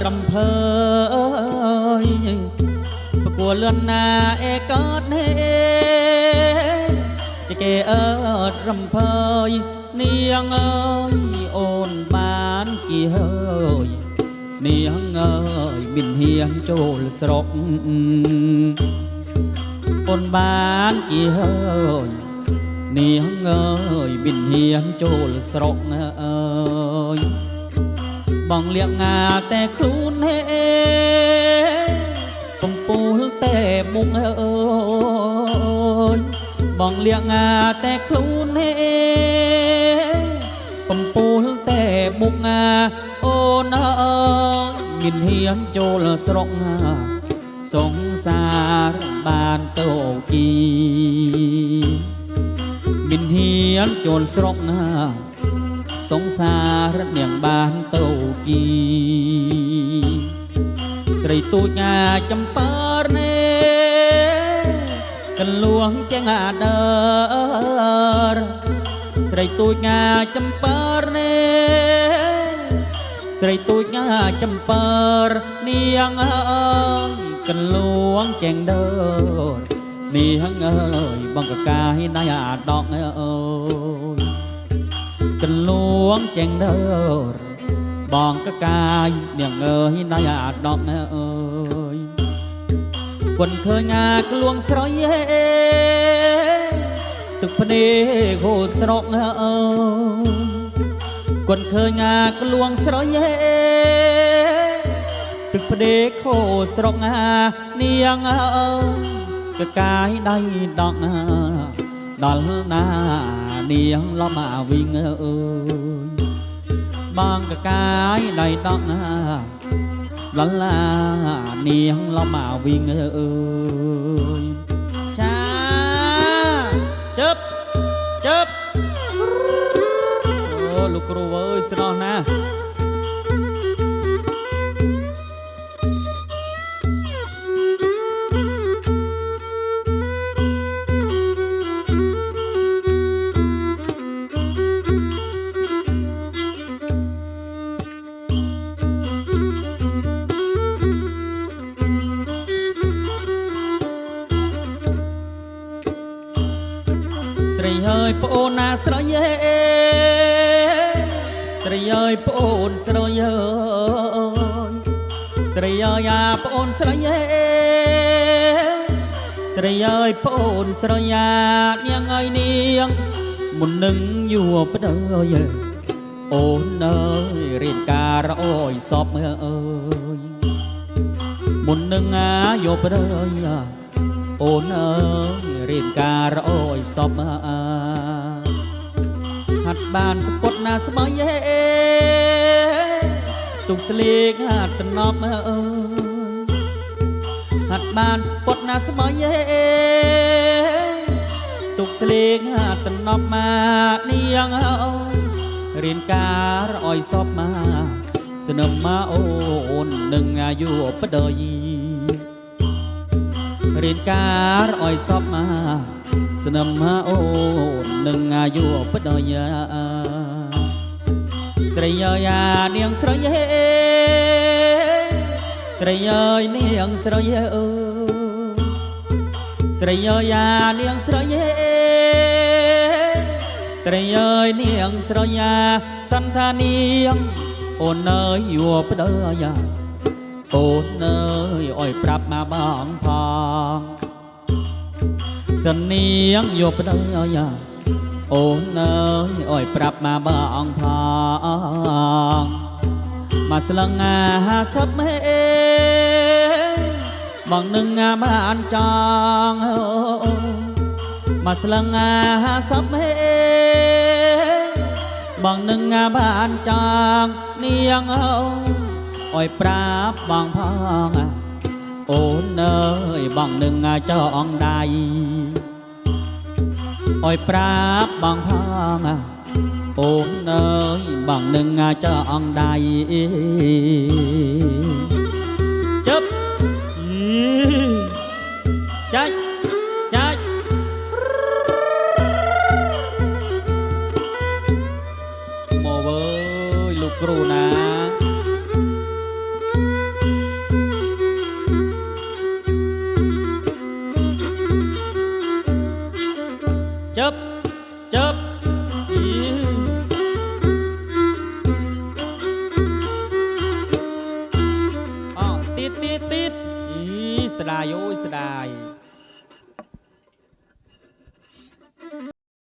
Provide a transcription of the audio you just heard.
รำเพยประกวดเลือนนาเอกอดเฮจะเกเอิดรำเพยเนียงเอ้ยโอนบ้านกี่เฮยเนียงเอ้ยบินเฮียงโจลสรกโอนบ้านกี่เฮยเนียงเอ้ยบินเฮียงโจลสรกเอ้ยบังเลียงงาแต่ครูนเฮปมปูแต่มุงเอ้ยบังเลียงงาแต่ครูนเฮปมปูแต่มุงงาโอ้นามินเฮียนโจลสรกสงสารบานโตกีมินเฮียนโจลสรกสงสารเนียงบานโตกีสรีตูญาจำปาเนกันหลวงแจงอาเดอสรีตูญาจำปาเนสรีตูญาจำปาเนียงกันหลวงแจงเดอเนียงเอ้ยบังกะกายนายอาดอกเอ้ยกันหลวงแจงเดอบองกะกายเนียงเอ้ยนายอาดอกเอ้ยคนเคยงากลวงสระเยตึกพเนโคสรกเอ้ยคนเคยงากลวงสระเยตึกพเนโคสรกเนียงเอ้ยกะกายได้ดอกดอลนาเนียงล้อมาวิ่งเอ้ยบางกะกายได้ดอกลอลาเนียงล้อมาวิ่งเอ้ยช้าจับโอ้ลูกครูเอ้ยสนอนะสรีเฮยปโอนาสระเยสรีเฮยปโอนสระเยสรีเฮยาปโอนสระเยสรีเฮยปโอนสระยาเนียงไงเนียงมุนหนึ่งอยู่ปะเดยโอนเอ้ยเรียนการะโอยสอบเอ้ยมุนหนึ่งอยู่ปะเดยโอนเอ้ยเรียนการะโอยสอบหัดบานสปดนาสมัยตุกสลีกหัดตนอบเอ้ยหัดบานสปดนาสมัยตุกสลีกหัดตนอบมาเนียงเอ้ยเรียนการะโอยสอบมาสนมมาโอนหนึ่งอายุปะเดยเรียนการอ้อยสอบมาสนมมาโอหนึ่งอายุปดอยสระยยาเนียงสระเยสระยยเนียงสระเยสระยยาเนียงสระเยสระยยเนียงสระยาสันธาเนียงโอนเนยอยู่ปดอยโอนเนยอ้อยปรับมาบางพองสนียงโยบเนยโอนเนยอ้อยปรับมาบางพองมาสลังงาสับเมบางหนึ่งบ้านจองมาสลังงาสับเมบางหนึ่งบ้านจองเนียงอ้อยปราบบางพองโอนเนยบางหนึ่งจองได้อ้อยปราบบางพองโอนเนยบางหนึ่งจองได้จับใจโมเว้ยลูกครูนะ ติดอีสดายโอ้ยสดาย